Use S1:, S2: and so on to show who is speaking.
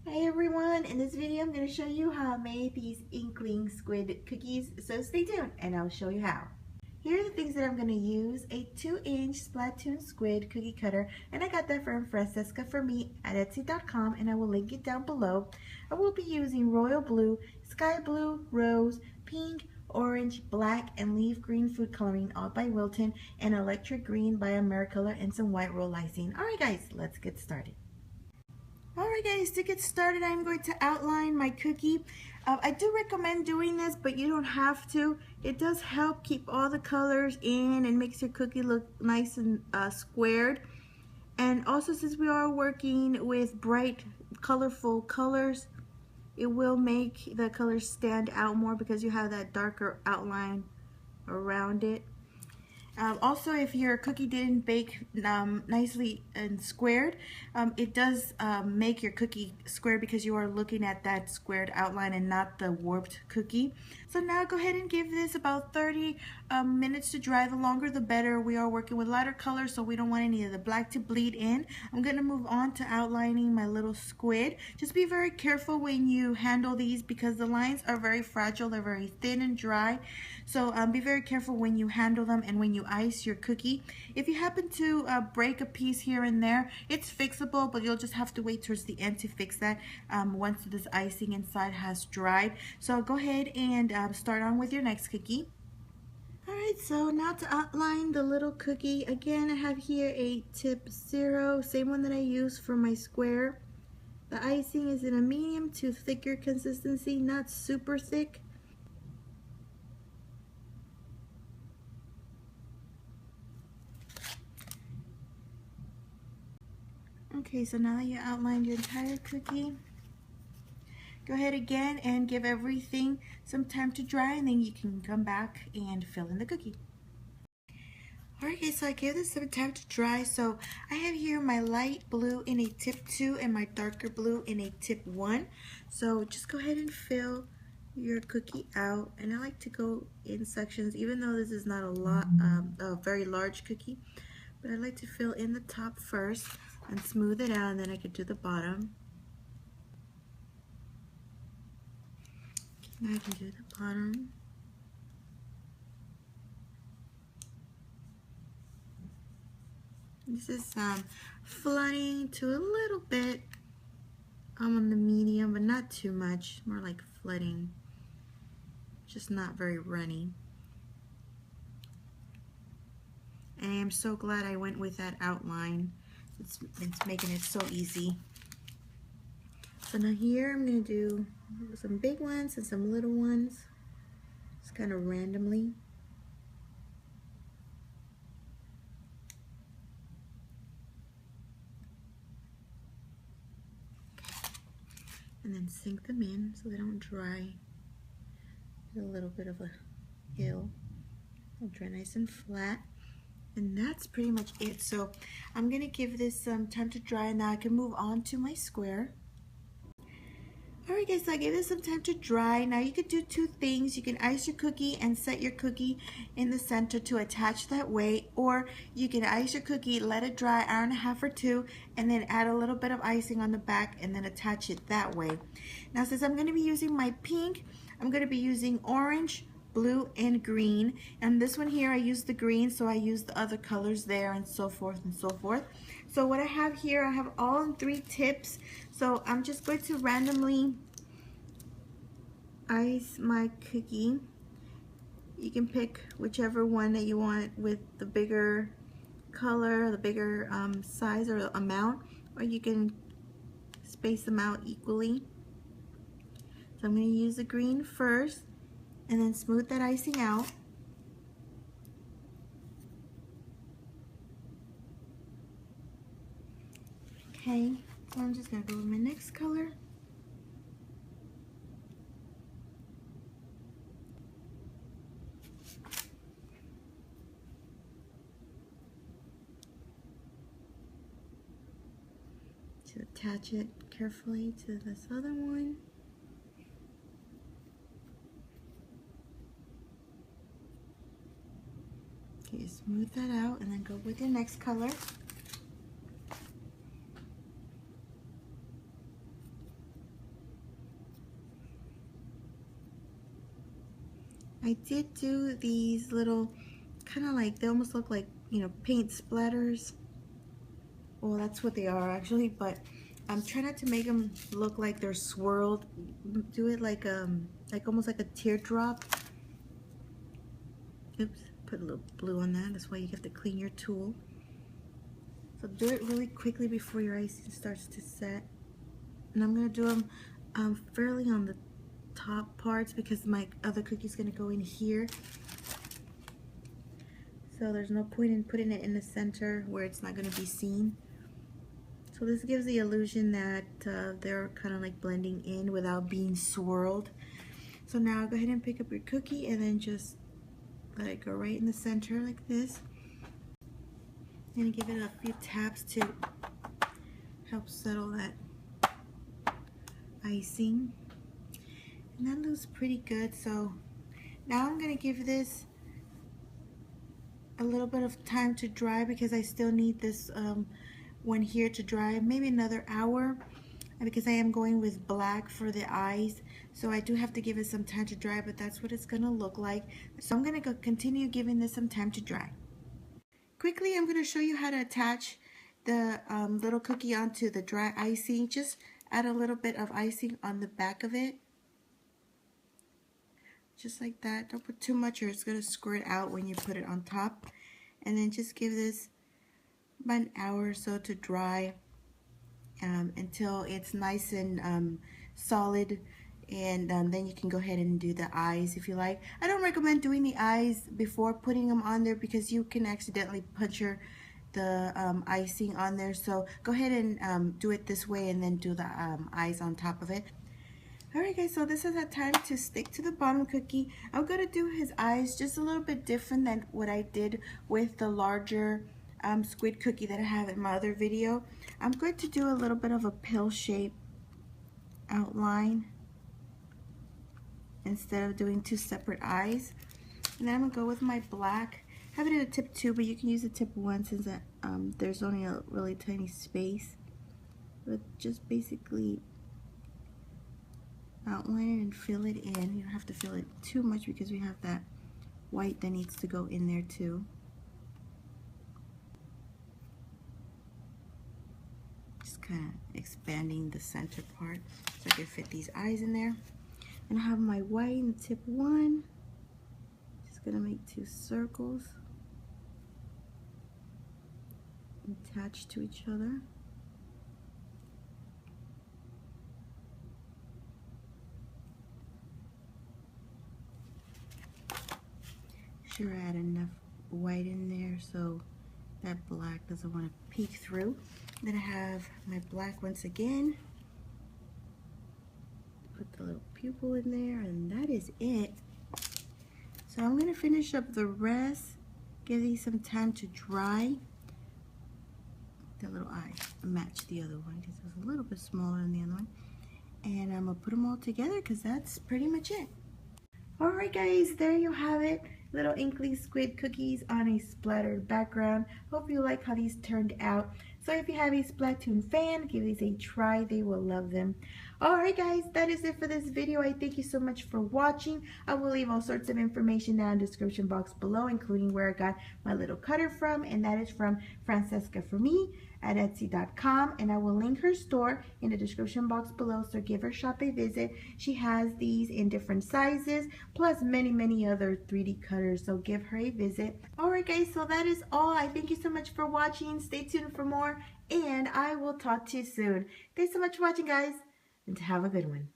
S1: Hi everyone, in this video I'm going to show you how I made these Inkling squid cookies, so stay tuned and I'll show you how. Here are the things that I'm going to use: a 2-inch Splatoon squid cookie cutter, and I got that from Francesca for me at Etsy.com, and I will link it down below. I will be using royal blue, sky blue, rose, pink, orange, black, and leaf green food coloring, all by Wilton, and electric green by Americolor, and some white roll icing. Alright guys, let's get started. Alright guys, to get started I'm going to outline my cookie. I do recommend doing this, but you don't have to. It does help keep all the colors in and makes your cookie look nice and squared. And also, since we are working with bright, colorful colors, it will make the colors stand out more because you have that darker outline around it. Also, if your cookie didn't bake nicely and squared, it does make your cookie square because you are looking at that squared outline and not the warped cookie. So now go ahead and give this about 30 minutes to dry. The longer the better. We are working with lighter colors, so we don't want any of the black to bleed in. I'm going to move on to outlining my little squid. Just be very careful when you handle these because the lines are very fragile. They're very thin and dry. So be very careful when you handle them and when you ice your cookie. If you happen to break a piece here and there, it's fixable, but you'll just have to wait towards the end to fix that once this icing inside has dried. So go ahead and start on with your next cookie. Alright, so now to outline the little cookie, again I have here a tip 0, same one that I used for my square. The icing is in a medium to thicker consistency, not super thick. Okay, so now that you outlined your entire cookie, go ahead again and give everything some time to dry, and then you can come back and fill in the cookie. Alright guys, so I gave this some time to dry. So I have here my light blue in a tip 2 and my darker blue in a tip 1. So just go ahead and fill your cookie out, and I like to go in sections, even though this is not a very large cookie, but I like to fill in the top first and smooth it out, and then I could do the bottom. Now I can do the bottom. This is flooding to a little bit. I'm on the medium, but not too much. More like flooding, just not very runny. And I am so glad I went with that outline. It's making it so easy. So now here I'm going to do some big ones and some little ones, just kind of randomly. And then sink them in so they don't dry. There's a little bit of a hill. They'll dry nice and flat. And that's pretty much it. So I'm going to give this some time to dry, and now I can move on to my square. Alright guys, so I gave this some time to dry. Now you could do two things. You can ice your cookie and set your cookie in the center to attach that way, or you can ice your cookie, let it dry an hour and a half or 2, and then add a little bit of icing on the back and then attach it that way. Now since I'm going to be using my pink, I'm going to be using orange, blue, and green. And this one here I used the green, so I used the other colors there, and so forth and so forth. So what I have here, I have all in 3 tips. So I'm just going to randomly ice my cookie. You can pick whichever one that you want with the bigger color, the bigger size or amount, or you can space them out equally. So I'm going to use the green first and then smooth that icing out. Okay, so I'm just going to go with my next color. To attach it carefully to this other one. Okay, smooth that out and then go with your next color. I did do these little kind of like, they almost look like, you know, paint splatters. Well, that's what they are actually, but I'm trying not to make them look like they're swirled. Do it like almost like a teardrop. Oops, put a little blue on that. That's why you have to clean your tool. So do it really quickly before your icing starts to set. And I'm gonna do them fairly on the top parts because my other cookie's gonna go in here. So there's no point in putting it in the center where it's not gonna be seen. So this gives the illusion that they're kind of like blending in without being swirled. So now go ahead and pick up your cookie and then just let it go right in the center like this. And give it a few taps to help settle that icing. And that looks pretty good. So now I'm gonna give this a little bit of time to dry because I still need this one here to dry, maybe another hour, because I am going with black for the eyes, so I do have to give it some time to dry, but that's what it's gonna look like. So I'm gonna continue giving this some time to dry. Quickly, I'm gonna show you how to attach the little cookie onto the dry icing. Just add a little bit of icing on the back of it, just like that. Don't put too much or it's gonna squirt out when you put it on top. And then just give this about an hour or so to dry until it's nice and solid, and then you can go ahead and do the eyes if you like. I don't recommend doing the eyes before putting them on there because you can accidentally puncture the icing on there, so go ahead and do it this way and then do the eyes on top of it. Alright guys, so this is a time to stick to the bottom cookie. I'm going to do his eyes just a little bit different than what I did with the larger squid cookie that I have in my other video. I'm going to do a little bit of a pill shape outline instead of doing two separate eyes. And then I'm going to go with my black. I have it in a tip 2, but you can use a tip 1 since there's only a really tiny space. But just basically outline it and fill it in. You don't have to fill it too much because we have that white that needs to go in there too. Just kind of expanding the center part so I can fit these eyes in there. And I have my white in tip 1. Just gonna make 2 circles attached to each other. Sure, add enough white in there so that black doesn't want to peek through. Then I have my black once again. Put the little pupil in there, and that is it. So I'm going to finish up the rest, give these some time to dry. The little eye match the other one because it's a little bit smaller than the other one. And I'm going to put them all together because that's pretty much it. Alright guys, there you have it. Little Inkling squid cookies on a splattered background. Hope you like how these turned out. So if you have a Splatoon fan, give these a try. They will love them. Alright guys, that is it for this video. I thank you so much for watching. I will leave all sorts of information down in the description box below, including where I got my little cutter from, and that is from Francesca for Me at Etsy.com, and I will link her store in the description box below, so give her shop a visit. She has these in different sizes, plus many other 3D cutters, so give her a visit. Alright guys, so that is all. I thank you so much for watching. Stay tuned for more, and I will talk to you soon. Thanks so much for watching guys, and have a good one.